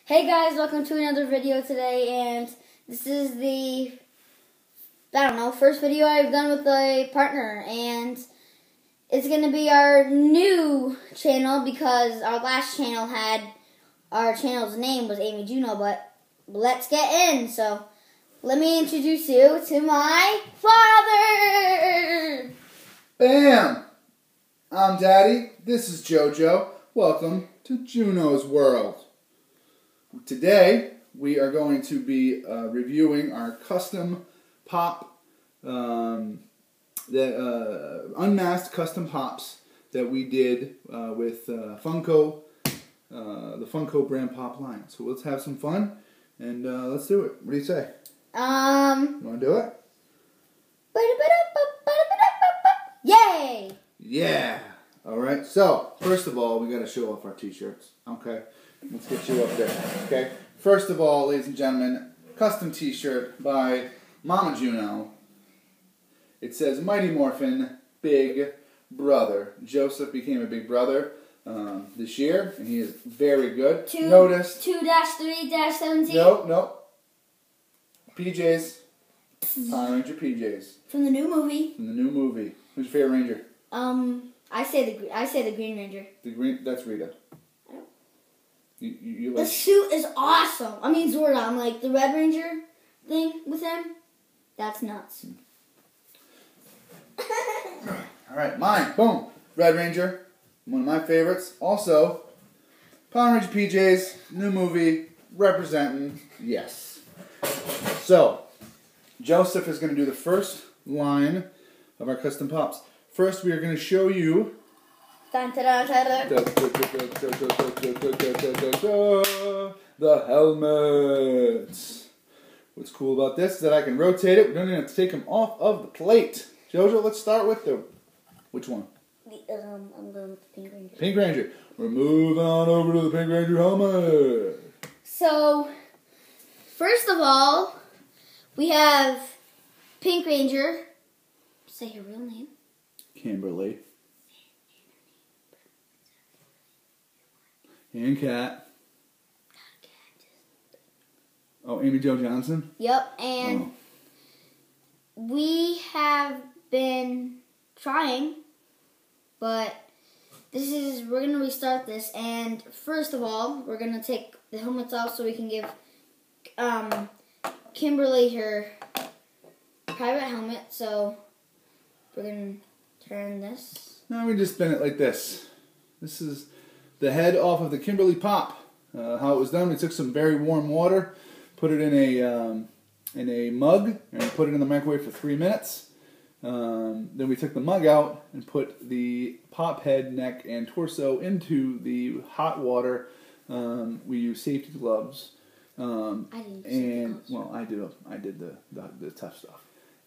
Hey guys, welcome to another video today, and this is the, first video I've done with a partner, and it's going to be our new channel because our last channel our channel's name was Amy Juno, but let's get in. So, let me introduce you to my father! Bam! I'm Daddy, this is JoJo. Welcome to Juno's World. Today, we are going to be reviewing our custom pop, unmasked custom pops that we did with Funko, the Funko brand pop line. So let's have some fun and let's do it. What do you say? You want to do it? Yay! Yeah! Alright, so first of all, we got to show off our t-shirts. Okay? Let's get you up there. Okay? First of all, ladies and gentlemen, custom t-shirt by Mama Juno. It says Mighty Morphin, Big Brother. Joseph became a big brother this year, and he is very good. Notice 2-3-17. No. PJs. Power Ranger PJs. From the new movie. From the new movie. Who's your favorite Ranger? I say the Green Ranger. The green. That's Rita. You the suit is awesome. I mean Zordon, like the Red Ranger thing with him. That's nuts. Alright, mine. Boom. Red Ranger. One of my favorites. Also, Power Ranger PJs. New movie. Representing. Yes. So, Joseph is going to do the first line of our custom pops. First, we are going to show you the helmets. What's cool about this is that I can rotate it. We don't even have to take them off of the plate. Jojo, let's start with which one? I'm going with the Pink Ranger. Pink Ranger. We're moving on over to the Pink Ranger helmet. So, first of all, we have Pink Ranger. Say her real name. Kimberly. And Kat. Oh, Amy Jo Johnson? Yep, and we have been trying, but we're going to restart this, and first of all, we're going to take the helmets off so we can give Kimberly her private helmet, so we're going to turn this. Now we just spin it like this. This is the head off of the Kimberly Pop. How it was done, we took some very warm water, put it in a mug, and put it in the microwave for 3 minutes. Then we took the mug out and put the pop head, neck, and torso into the hot water. We used safety gloves. I didn't use gloves. Well, I did the tough stuff.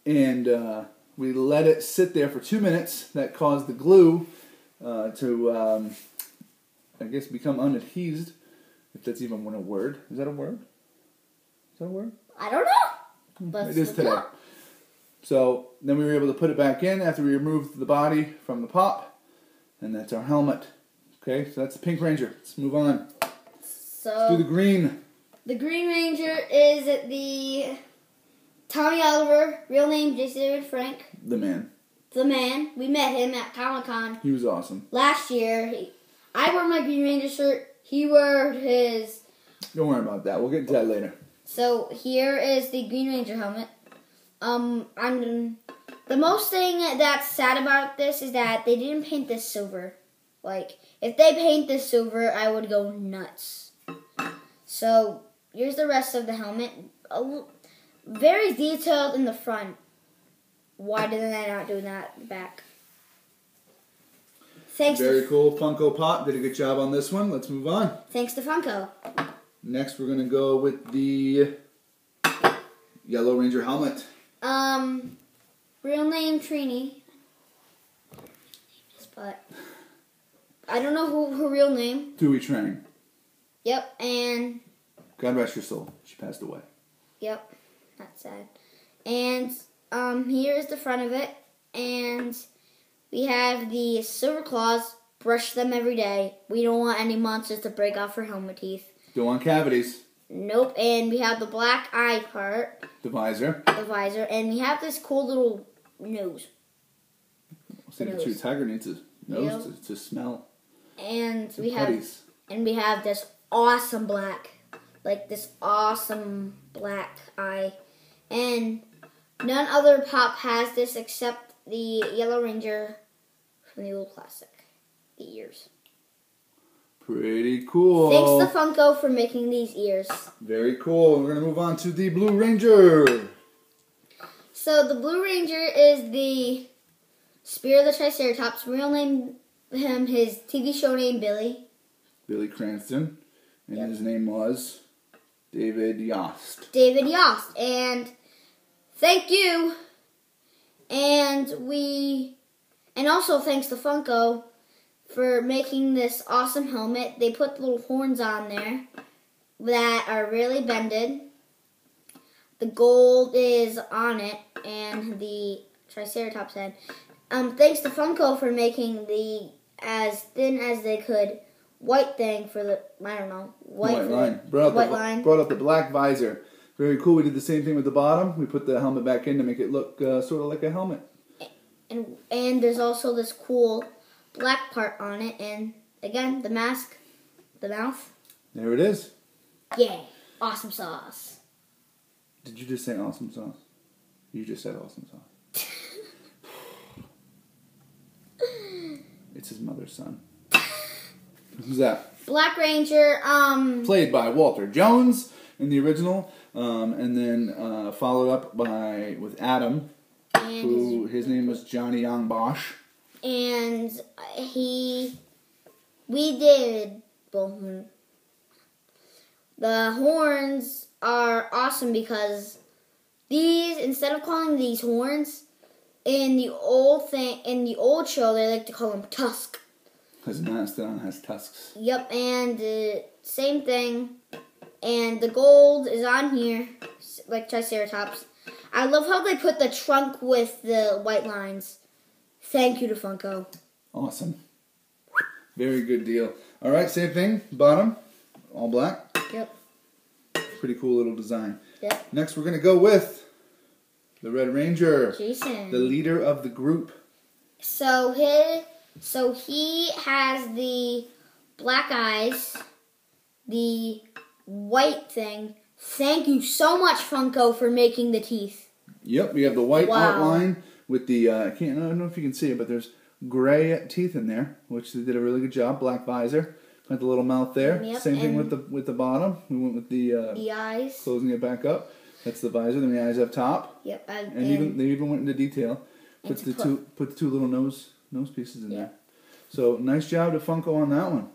And we let it sit there for 2 minutes. That caused the glue to, I guess, become unadhesed. If that's even a word. Is that a word? Is that a word? I don't know. But it is today. So then we were able to put it back in after we removed the body from the pop. And that's our helmet. Okay, so that's the Pink Ranger. Let's move on. So let's do the green. The Green Ranger is the Tommy Oliver, real name Jason Frank. The man. The man. We met him at Comic-Con. He was awesome. Last year. I wore my Green Ranger shirt. He wore his... Don't worry about that. We'll get into that later. So, here is the Green Ranger helmet. The most thing that's sad about this is that they didn't paint this silver. Like, if they paint this silver, I would go nuts. So, here's the rest of the helmet. Very detailed in the front. Why did they not do that in the back? Very cool. Funko Pop did a good job on this one. Let's move on. Thanks to Funko. Next, we're going to go with the Yellow Ranger helmet. Real name Trini. But I don't know her real name. Dewey Trang. Yep, and... God rest her soul. She passed away. Yep, that's sad. And here's the front of it, and we have the silver claws. Brush them every day. We don't want any monsters to break off her helmet teeth. Don't want cavities. Nope. And we have the black eye part. The visor. The visor. And we have this cool little nose. Saber-tooth tiger needs a nose to smell. And we have this awesome black. Like this awesome black eye. And none other pop has this except the Yellow Ranger from the old classic. The ears. Pretty cool. Thanks to Funko for making these ears. Very cool. We're going to move on to the Blue Ranger. So the Blue Ranger is the Spear of the Triceratops. Real name, his TV show name, Billy. Billy Cranston. And his name was David Yost. David Yost. And thank you. And also thanks to Funko for making this awesome helmet. They put little horns on there that are really bended. The gold is on it and the Triceratops head. Thanks to Funko for making the as thin as they could white thing for the, I don't know, white line. Brought up the black visor. Very cool. We did the same thing with the bottom. We put the helmet back in to make it look sort of like a helmet. And there's also this cool black part on it, and again, the mask, the mouth. There it is. Yeah, awesome sauce. Did you just say awesome sauce? You just said awesome sauce. It's his mother's son. Who's that? Black Ranger, played by Walter Jones in the original, and then followed up with Adam, who his name was Johnny Young Bosch. And the horns are awesome because these, instead of calling these horns, in the old show, they like to call them tusk. Because Mastodon has tusks. Yep, and same thing. And the gold is on here, like Triceratops. I love how they put the trunk with the white lines. Thank you to Funko. Awesome. Very good deal. All right, same thing. Bottom, all black. Yep. Pretty cool little design. Yep. Next, we're going to go with the Red Ranger. Jason. The leader of the group. So he has the black eyes, the white thing. Thank you so much, Funko, for making the teeth. Yep, we have the white outline with the, I don't know if you can see it, but there's gray teeth in there, which they did a really good job. Black visor, got the little mouth there. Yep, same thing with the bottom. We went with the eyes, closing it back up. That's the visor. Then the eyes up top. Yep, and they even went into detail. Put the two little nose pieces in there. So nice job to Funko on that one.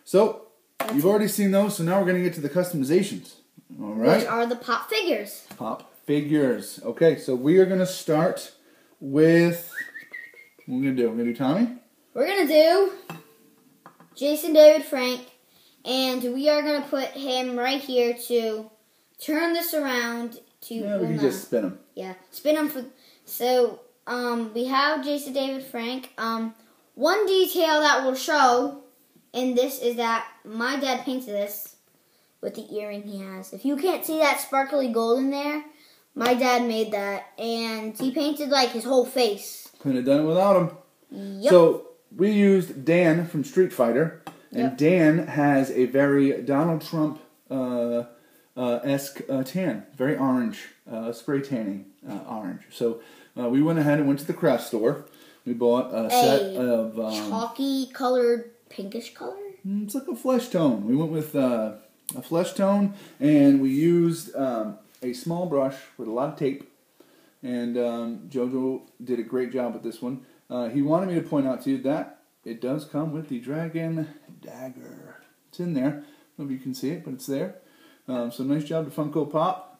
So you've already seen those. So now we're going to get to the customizations. All right. Which are the pop figures. Pop figures. Okay, so we are going to start with, what we're going to do? We're going to do Tommy? We're going to do Jason David Frank, and we are going to put him right here to turn this around to... Yeah, we can just spin him. Yeah, spin him for... So, we have Jason David Frank. One detail that will show in this is that my dad painted this with the earring he has. If you can't see that sparkly gold in there, my dad made that, and he painted like his whole face. Couldn't have done it without him. Yep. So we used Dan from Street Fighter, and Dan has a very Donald Trump esque tan, very orange, spray tanning orange. So we went ahead and went to the craft store. We bought a set of chalky colored, pinkish color. It's like a flesh tone. We went with a flesh tone, and we used a small brush with a lot of tape. And JoJo did a great job with this one. He wanted me to point out to you that it does come with the Dragon Dagger. It's in there. I don't know if you can see it, but it's there. So nice job to Funko Pop.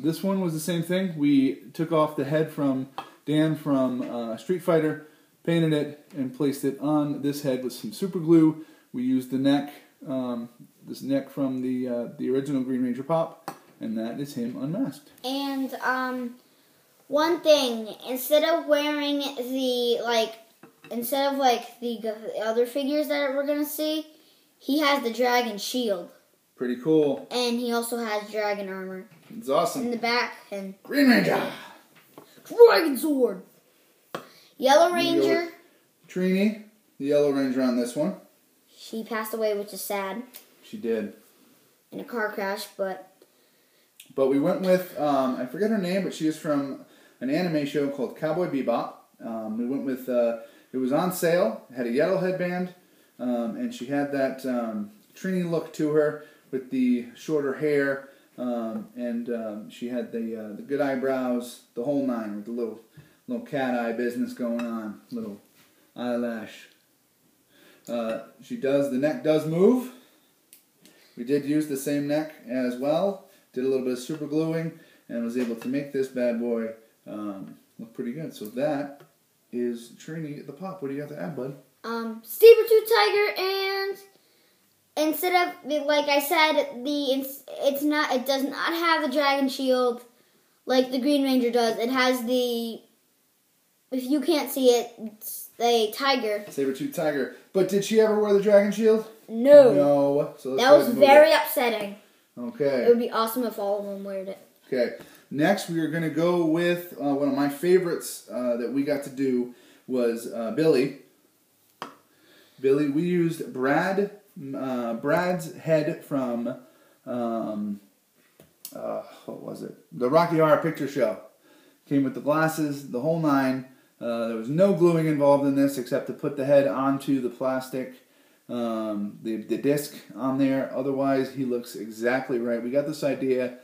This one was the same thing. We took off the head from Dan from Street Fighter, painted it, and placed it on this head with some super glue. We used the neck, this neck from the original Green Ranger Pop, and that is him unmasked. And one thing, instead of wearing the the other figures that we're gonna see, he has the dragon shield. Pretty cool. And he also has dragon armor. It's awesome. In the back. And Green Ranger. Dragon sword. Yellow Ranger. Trini, the Yellow Ranger on this one. She passed away, which is sad. She did. In a car crash, but we went with, I forget her name, but she is from an anime show called Cowboy Bebop. We went with, it was on sale, it had a yellow headband, and she had that Trini look to her with the shorter hair, and she had the good eyebrows, the whole nine, with the little cat eye business going on, little eyelash. The neck does move. We did use the same neck as well. Did a little bit of super gluing and was able to make this bad boy look pretty good. So that is Trini the Pop. What do you got to add, bud? Saber-tooth tiger, and instead of, like I said, it does not have the dragon shield like the Green Ranger does. It has the, if you can't see it, it's a tiger. Saber-tooth tiger. But did she ever wear the dragon shield? No. No. So that was very upsetting. Okay. It would be awesome if all of them wore it. Okay. Next, we are going to go with one of my favorites that we got to do was Billy. Billy, we used Brad's head from, what was it? The Rocky Horror Picture Show. Came with the glasses, the whole nine. There was no gluing involved in this except to put the head onto the plastic, the disc on there. Otherwise, he looks exactly right. We got this idea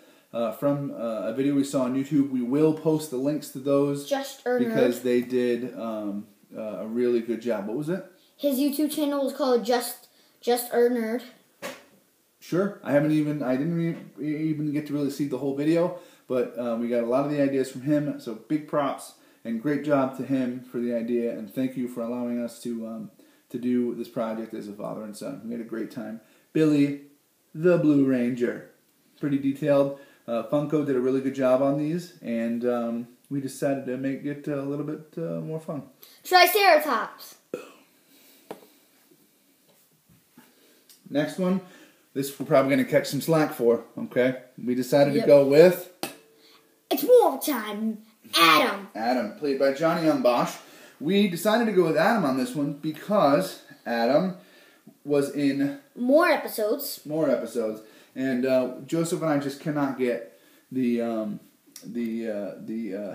from a video we saw on YouTube. We will post the links to those because they did a really good job. What was it? His YouTube channel was called JustUrAvgNerd. Sure. I didn't even get to really see the whole video, but we got a lot of the ideas from him. So big props and great job to him for the idea, and thank you for allowing us to do this project as a father and son. We had a great time. Billy, the Blue Ranger, pretty detailed. Funko did a really good job on these, and we decided to make it a little bit more fun. Triceratops. Next one, this we're probably going to catch some slack for, okay? We decided to go with... It's war time. Adam. Adam, played by Johnny Young Bosch. We decided to go with Adam on this one because Adam was in... More episodes. And Joseph and I just cannot get the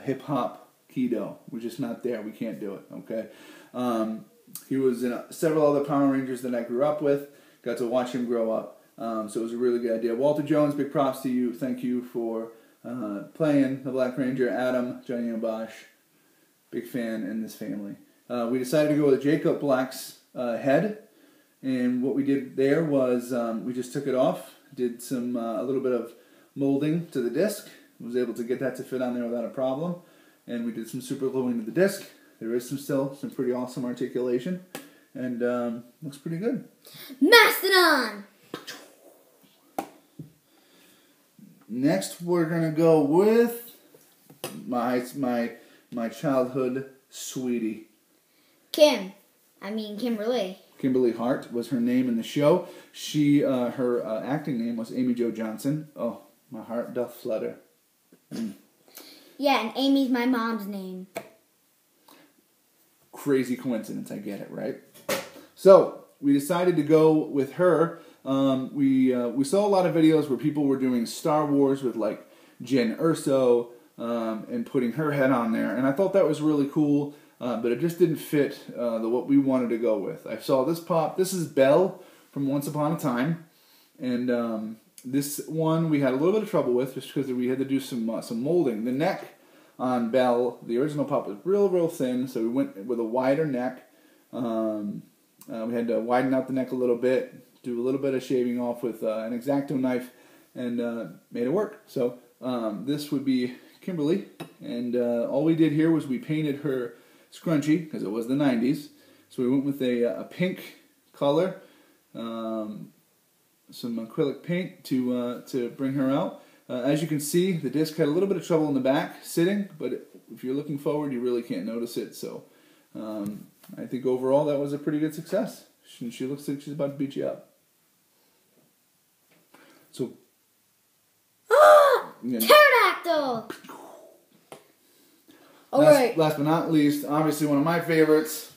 hip-hop keto. We're just not there. We can't do it, okay? He was in several other Power Rangers that I grew up with. Got to watch him grow up. So it was a really good idea. Walter Jones, big props to you. Thank you for playing the Black Ranger. Adam, Johnny and Bosch, big fan in this family. We decided to go with Jacob Black's head. And what we did there was we just took it off, did some a little bit of molding to the disc, was able to get that to fit on there without a problem, and we did some super gluing to the disc. There is still some pretty awesome articulation, and looks pretty good. Mastodon! Next, we're gonna go with my childhood sweetie, Kimberly. Kimberly Hart was her name in the show. Her acting name was Amy Jo Johnson. Oh, my heart doth flutter. Yeah, and Amy's my mom's name. Crazy coincidence, I get it, right? So, we decided to go with her. We saw a lot of videos where people were doing Star Wars with, like, Jyn Erso and putting her head on there. And I thought that was really cool. But it just didn't fit what we wanted to go with. I saw this pop. This is Belle from Once Upon a Time. And this one we had a little bit of trouble with just because we had to do some molding. The neck on Belle, the original pop, was real thin, so we went with a wider neck. We had to widen out the neck a little bit, do a little bit of shaving off with an X-Acto knife, and made it work. So this would be Kimberly. And all we did here was we painted her scrunchie, because it was the 90s. So we went with a pink color, some acrylic paint to bring her out. As you can see, the disc had a little bit of trouble in the back sitting, but if you're looking forward, you really can't notice it. So I think overall that was a pretty good success. She looks like she's about to beat you up. So, Pterodactyl! Alright. Last but not least, obviously one of my favorites,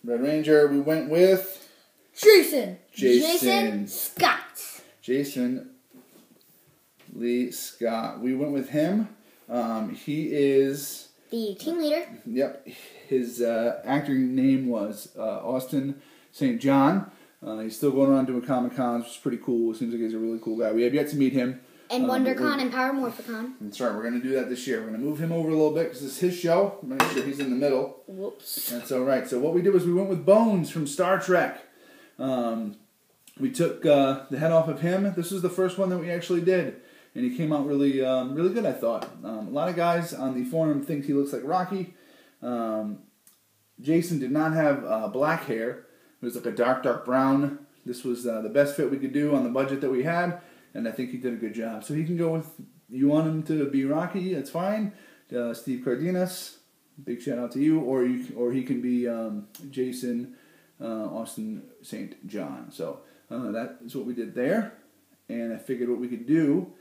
Red Ranger. We went with Jason Scott. Jason Lee Scott. We went with him. He is the team leader. Yep. His acting name was Austin St. John. He's still going around doing Comic-Cons, which is pretty cool. Seems like he's a really cool guy. We have yet to meet him. And WonderCon and Power Morphicon. That's right. We're going to do that this year. We're going to move him over a little bit because this is his show. Make sure he's in the middle. Whoops. That's all right. So what we did was we went with Bones from Star Trek. We took the head off of him. This was the first one that we actually did. And he came out really really good, I thought. A lot of guys on the forum think he looks like Rocky. Jason did not have black hair. It was like a dark brown. This was the best fit we could do on the budget that we had. And I think he did a good job. So he can go with, you want him to be Rocky, that's fine. Steve Cardenas, big shout out to you. Or he can be Jason Austin St. John. So that is what we did there. And I figured what we could do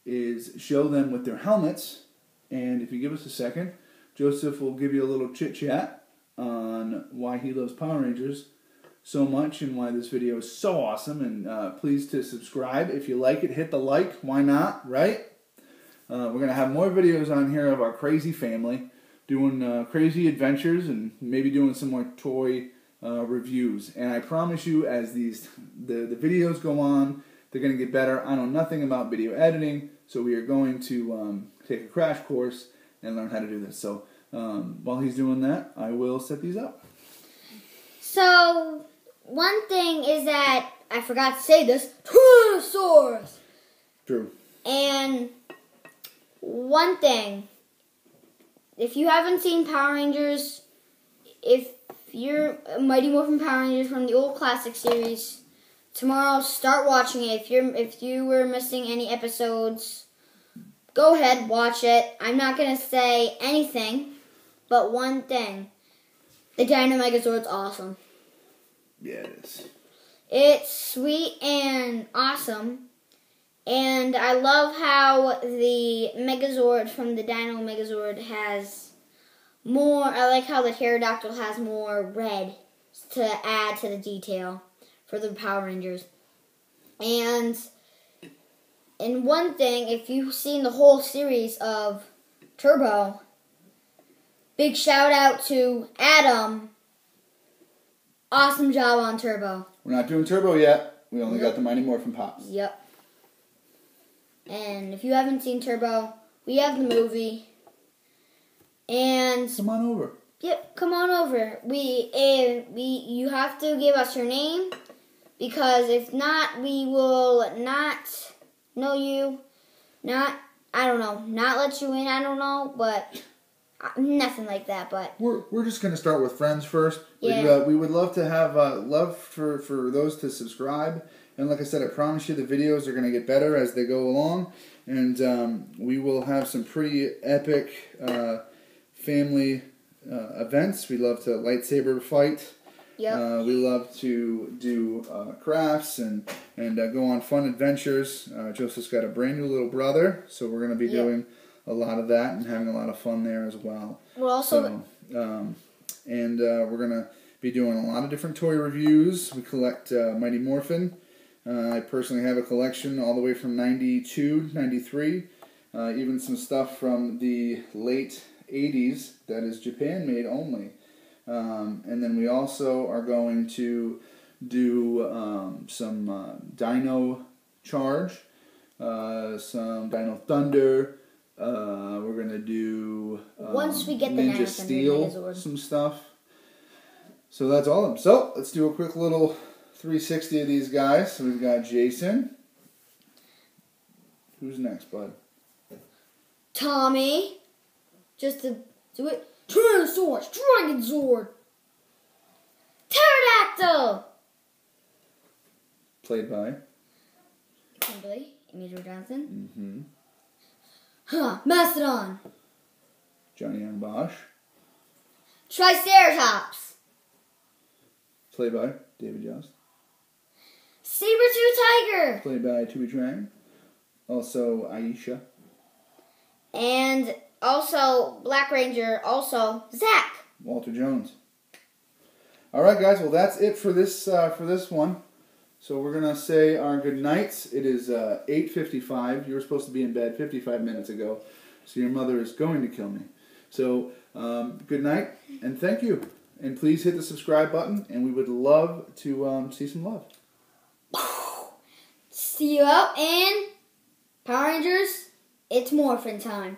is show them with their helmets. And if you give us a second, Joseph will give you a little chit-chat on why he loves Power Rangers so much and why this video is so awesome. And please to subscribe. If you like it, hit the like. Why not, right? We're going to have more videos on here of our crazy family doing crazy adventures and maybe doing some more toy reviews. And I promise you, as the videos go on, they're going to get better. I know nothing about video editing, so we are going to take a crash course and learn how to do this. So while he's doing that, I will set these up. So, one thing is that, I forgot to say this, Tyrannosaurus! True. And one thing, if you haven't seen Power Rangers, if you're a Mighty Morphin Power Rangers from the old classic series, tomorrow start watching it. If you were missing any episodes, go ahead, watch it. I'm not going to say anything, but one thing. The Dino Megazord's awesome. Yeah, it is. It's sweet and awesome. And I love how the Megazord from the Dino Megazord has more. I like how the Pterodactyl has more red to add to the detail for the Power Rangers. And one thing, if you've seen the whole series of Turbo, big shout out to Adam. Awesome job on Turbo. We're not doing Turbo yet. We only got the Mighty Morphin Pops. Yep. And if you haven't seen Turbo, we have the movie. And come on over. Yep, come on over. You have to give us your name, because if not, we will not know you. Not let you in. I don't know, but nothing like that. But we're just gonna start with friends first. Yeah. We would love to have love for those to subscribe. And like I said, I promise you the videos are gonna get better as they go along, and we will have some pretty epic family events. We love to lightsaber fight. Yep. We love to do crafts and go on fun adventures. Joseph's got a brand new little brother, so we're going to be doing a lot of that and having a lot of fun there as well. We're also we're going to be doing a lot of different toy reviews. We collect Mighty Morphin. I personally have a collection all the way from 92, 93, even some stuff from the late 80s that is Japan made only. And then we also are going to do some Dino Charge, some Dino Thunder. We're going to do once we get the Ninja Steel, some stuff. So that's all of them. So let's do a quick little 360 of these guys. So we've got Jason. Who's next, bud? Tommy. Just to do it. Tyrannosaurus, Dragon Zord, Pterodactyl. Played by Kimberly, Major Johnson. Mm-hmm. Mastodon. Johnny Young Bosch. Triceratops. Played by David Jost. Saber-tooth Tiger. Played by Tui Trang. Also Aisha. And also Black Ranger. Also Zach. Walter Jones. All right, guys. Well, that's it for this one. So we're gonna say our good nights. It is 8:55. You were supposed to be in bed 55 minutes ago, so your mother is going to kill me. So good night and thank you. And please hit the subscribe button, and we would love to see some love. See you out, and Power Rangers, it's Morphin time.